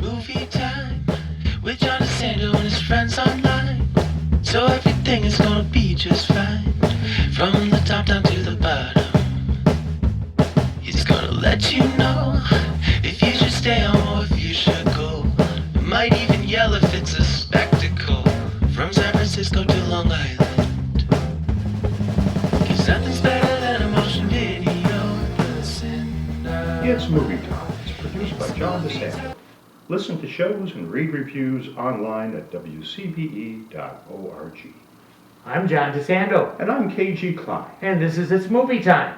movie time with John DeSando and his friends online. So everything is gonna be just fine. From the top down to the bottom. He's gonna let you know if you should stay home or if you should go. Might even yell if it's a spectacle. From San Francisco to Long Island. 'Cause nothing's better than a motion video. It's Movie Time. It's produced by John DeSando. Listen to shows and read reviews online at WCBE.org. I'm John DeSando, And I'm G Kline. and this is It's Movie Time.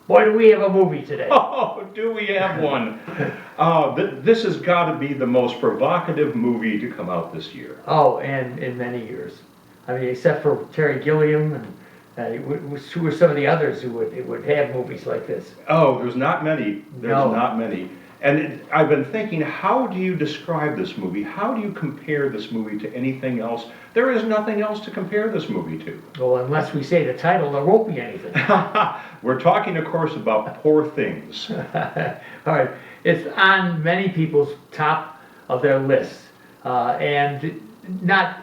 Boy, do we have a movie today. Oh, do we have one? This has got to be the most provocative movie to come out this year. Oh, and in many years. I mean, except for Terry Gilliam, and who were some of the others who would have movies like this? Oh, there's not many. No. Not many. And I've been thinking, how do you describe this movie? How do you compare this movie to anything else? There is nothing else to compare this movie to. Well, unless we say the title, there won't be anything. We're talking, of course, about Poor Things. All right, it's on many people's top of their lists, and not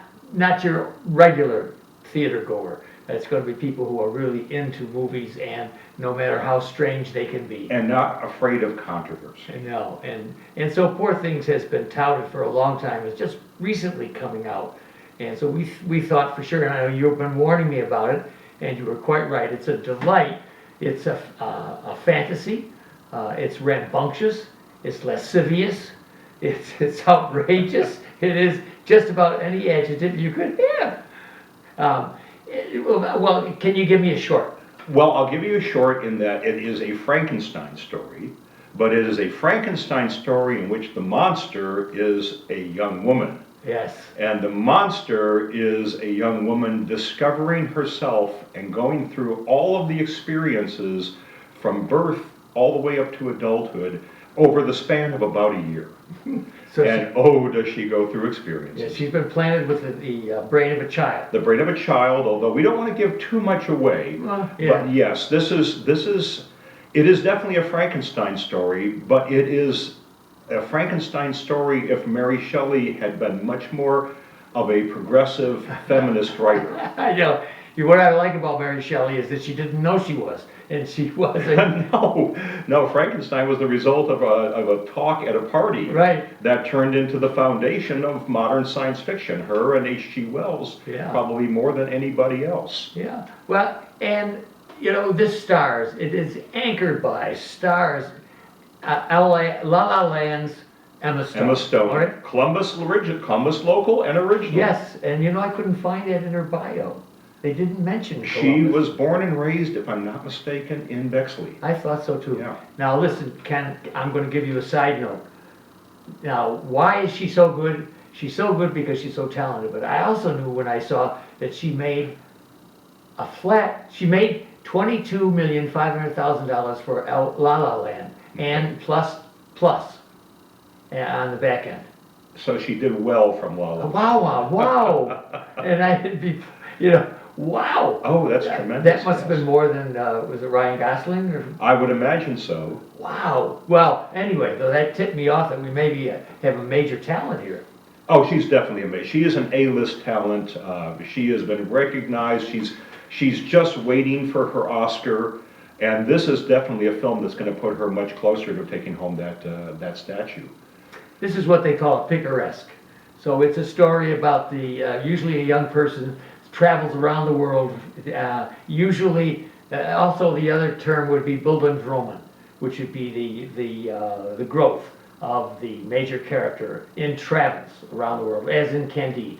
your regular theater goer. It's going to be people who are really into movies, and no matter how strange they can be. And not afraid of controversy. No, and so Poor Things has been touted for a long time. It's just recently coming out, and so we thought for sure. And I know you've been warning me about it, and you were quite right. It's a delight. It's a fantasy. It's rambunctious. It's lascivious. It's outrageous. It is just about any adjective you could have. Well, can you give me a short? Well, I'll give you a short in that it is a Frankenstein story, but it is a Frankenstein story in which the monster is a young woman. Yes. And the monster is a young woman discovering herself and going through all of the experiences from birth all the way up to adulthood over the span of about a year. Does she go through experiences. Yeah, she's been planted with the brain of a child. The brain of a child, although we don't want to give too much away. Yeah. But yes, it is definitely a Frankenstein story, but it is a Frankenstein story if Mary Shelley had been much more of a progressive feminist writer. I know. What I like about Mary Shelley is that she didn't know she was, and she wasn't. No, Frankenstein was the result of a talk at a party. Right. That turned into the foundation of modern science fiction. Her and H.G. Wells, Yeah. probably more than anybody else. Yeah. Well, and this stars. It is anchored by stars. La La Land's Emma Stone. Emma Stone, All right? Columbus local and original. Yes, and I couldn't find it in her bio. They didn't mention Columbus. She was born and raised, if I'm not mistaken, in Bexley. I thought so too. Yeah. Now listen, Ken, I'm going to give you a side note. Now, why is she so good? She's so good because she's so talented, but I also knew when I saw that she made $22,500,000 for La La Land, and plus on the back end. So she did well from La La. Wow. And I'd be, wow. Oh, that's tremendous. That must have been more than, was it Ryan Gosling? Or? I would imagine so. Wow. Well, anyway, though, that tipped me off that we maybe have a major talent here. Oh, she's definitely amazing. She is an A-list talent. She has been recognized. She's just waiting for her Oscar. And this is definitely a film that's going to put her much closer to taking home that statue. This is what they call picaresque. So it's a story about usually a young person travels around the world. Usually, also the other term would be Bildungsroman, which would be the growth of the major character in travels around the world, as in Candide.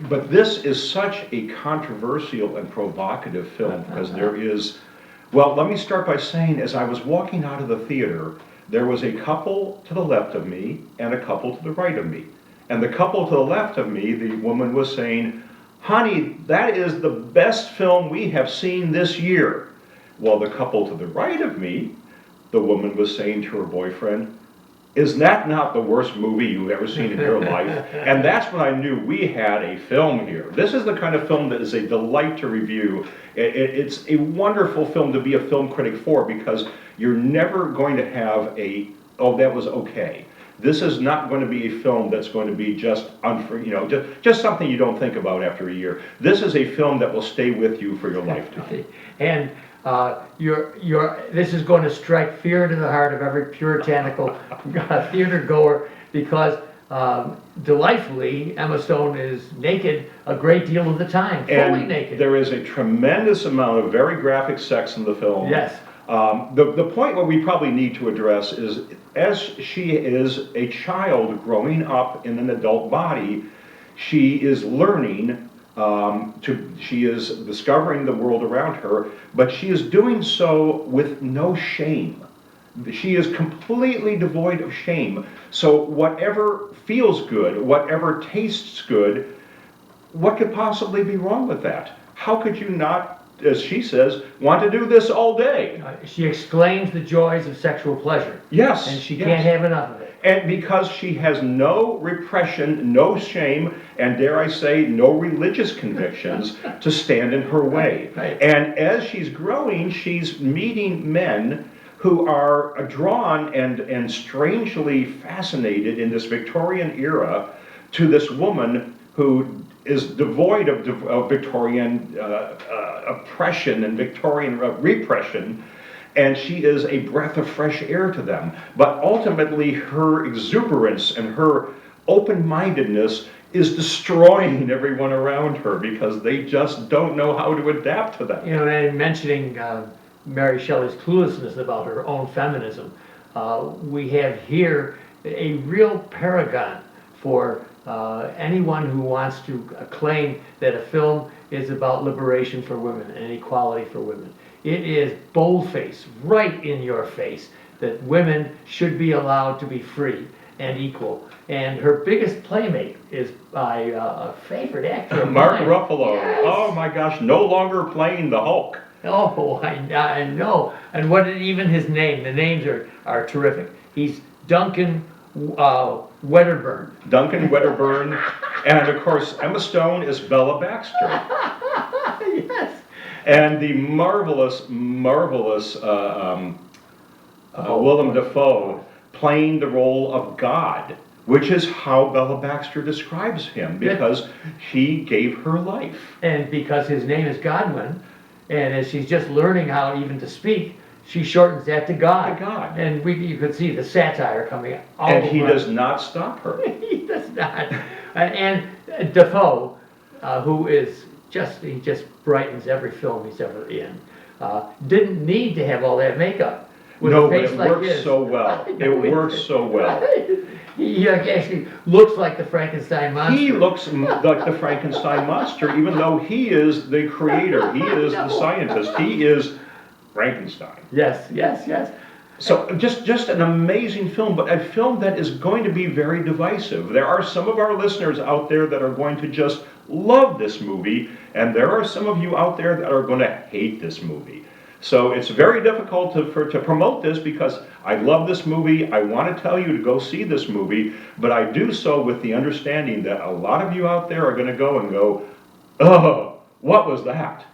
But this is such a controversial and provocative film because there is, well, let me start by saying, as I was walking out of the theater, there was a couple to the left of me and a couple to the right of me. And the couple to the left of me, the woman was saying, "Honey, that is the best film we have seen this year." While the couple to the right of me, the woman was saying to her boyfriend, "Is that not the worst movie you've ever seen in your life?" And that's when I knew we had a film here. This is the kind of film that is a delight to review. It's a wonderful film to be a film critic for because you're never going to have oh, that was okay. This is not going to be a film that's going to be just just something you don't think about after a year. This is a film that will stay with you for your lifetime. And this is going to strike fear into the heart of every puritanical theater goer, because delightfully, Emma Stone is naked a great deal of the time, fully naked. There is a tremendous amount of very graphic sex in the film. Yes. The point what we probably need to address is, as she is a child growing up in an adult body, she is learning, she is discovering the world around her, but she is doing so with no shame. She is completely devoid of shame. So whatever feels good, whatever tastes good, what could possibly be wrong with that? How could you not, as she says, want to do this all day? She exclaims the joys of sexual pleasure. Yes. And she can't have enough of it. And because she has no repression, no shame, and dare I say, no religious convictions to stand in her way. Right. And as she's growing, she's meeting men who are drawn and strangely fascinated in this Victorian era to this woman who is devoid of Victorian oppression and Victorian repression, and she is a breath of fresh air to them. But ultimately, her exuberance and her open-mindedness is destroying everyone around her, because they just don't know how to adapt to that. You know, and mentioning Mary Shelley's cluelessness about her own feminism, we have here a real paragon for anyone who wants to claim that a film is about liberation for women and equality for women. It is boldface, right in your face, that women should be allowed to be free and equal. And her biggest playmate is by a favorite actor of Mark mine. Ruffalo. Yes. Oh my gosh, no longer playing the Hulk. Oh, I know. And even his name, the names are terrific. He's Duncan Wedderburn. Duncan Wedderburn. And of course, Emma Stone is Bella Baxter. Yes. And the marvelous Willem Dafoe playing the role of God, which is how Bella Baxter describes him, because he gave her life. And because his name is Godwin, and as she's just learning how even to speak, she shortens that to God. To God. And you could see the satire coming out. And he does not stop her. He does not. And Dafoe, who is he just brightens every film he's ever in, didn't need to have all that makeup. With No, a but face it like works his. so well. It works so well. He actually looks like the Frankenstein monster. He looks like the Frankenstein monster, even though he is the creator. He is the scientist. He is Frankenstein. Yes. So just an amazing film, but a film that is going to be very divisive. There are some of our listeners out there that are going to just love this movie, and there are some of you out there that are going to hate this movie. So it's very difficult to promote this, because I love this movie. I want to tell you to go see this movie, but I do so with the understanding that a lot of you out there are going to go, oh, what was that?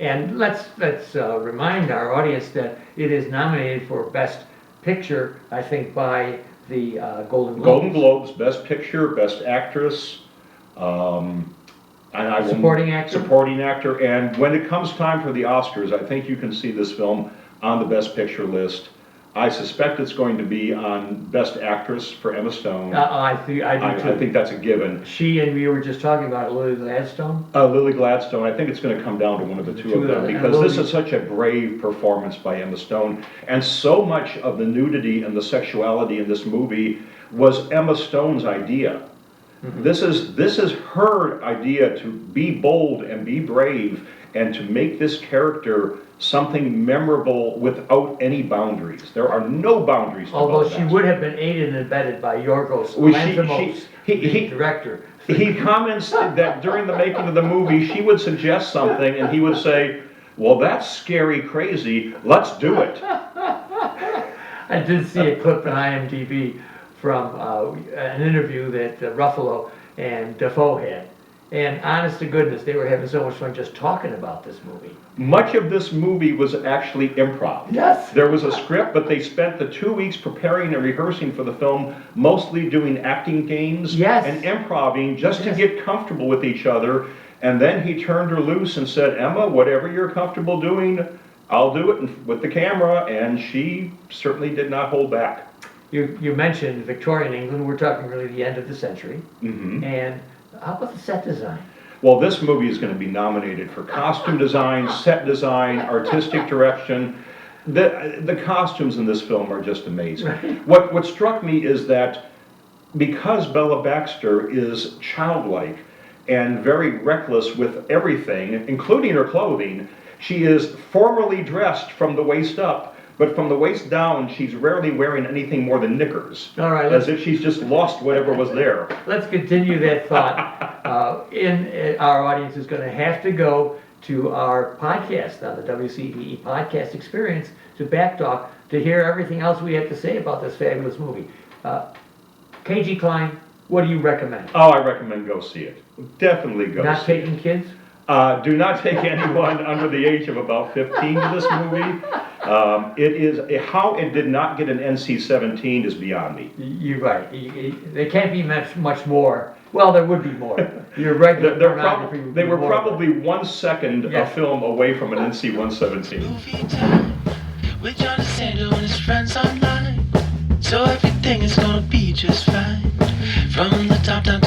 And let's remind our audience that it is nominated for Best Picture, I think, by the Golden Globes. Golden Globes, Best Picture, Best Actress, Supporting actor. Supporting actor. And when it comes time for the Oscars, I think you can see this film on the Best Picture list. I suspect it's going to be on Best Actress for Emma Stone. I do too. I think that's a given. She, and we were just talking about Lily Gladstone. Lily Gladstone, I think it's going to come down to one of the two of them, because this is such a brave performance by Emma Stone. And so much of the nudity and the sexuality in this movie was Emma Stone's idea. Mm-hmm. This is her idea to be bold and be brave and to make this character something memorable without any boundaries. There are no boundaries. Although she would have been aided and abetted by Yorgos Lanthimos, the director. He comments that during the making of the movie, she would suggest something and he would say, well, that's scary crazy, let's do it. I did see a clip on IMDb from an interview that Ruffalo and Dafoe had. And honest to goodness, they were having so much fun just talking about this movie. Much of this movie was actually improv. Yes. There was a script, but they spent the 2 weeks preparing and rehearsing for the film, mostly doing acting games Yes. and improvising just to Yes. get comfortable with each other. And then he turned her loose and said, Emma, whatever you're comfortable doing, I'll do it with the camera. And she certainly did not hold back. You mentioned Victorian England. We're talking really the end of the century. Mhm. And how about the set design? Well, this movie is going to be nominated for costume design, set design, artistic direction. The costumes in this film are just amazing. Right. What struck me is that because Bella Baxter is childlike and very reckless with everything, including her clothing, she is formally dressed from the waist up. But from the waist down, she's rarely wearing anything more than knickers. All right, as if she's just lost whatever was there. Let's continue that thought. Our audience is going to have to go to our podcast on the WCBE Podcast Experience to Backtalk to hear everything else we have to say about this fabulous movie. G Kline, what do you recommend? Oh, I recommend go see it. Definitely go Not see it. taking kids? Do not take anyone under the age of about 15 to this movie. It is how it did not get an NC-17 is beyond me. You're right. There can't be much more. Well, there would be more. Your regular pornography would They be were more. probably 1 second Yes. a film away from an NC-117. Movie time with John DeSando and his friends online. So everything is gonna be just fine. From the top down to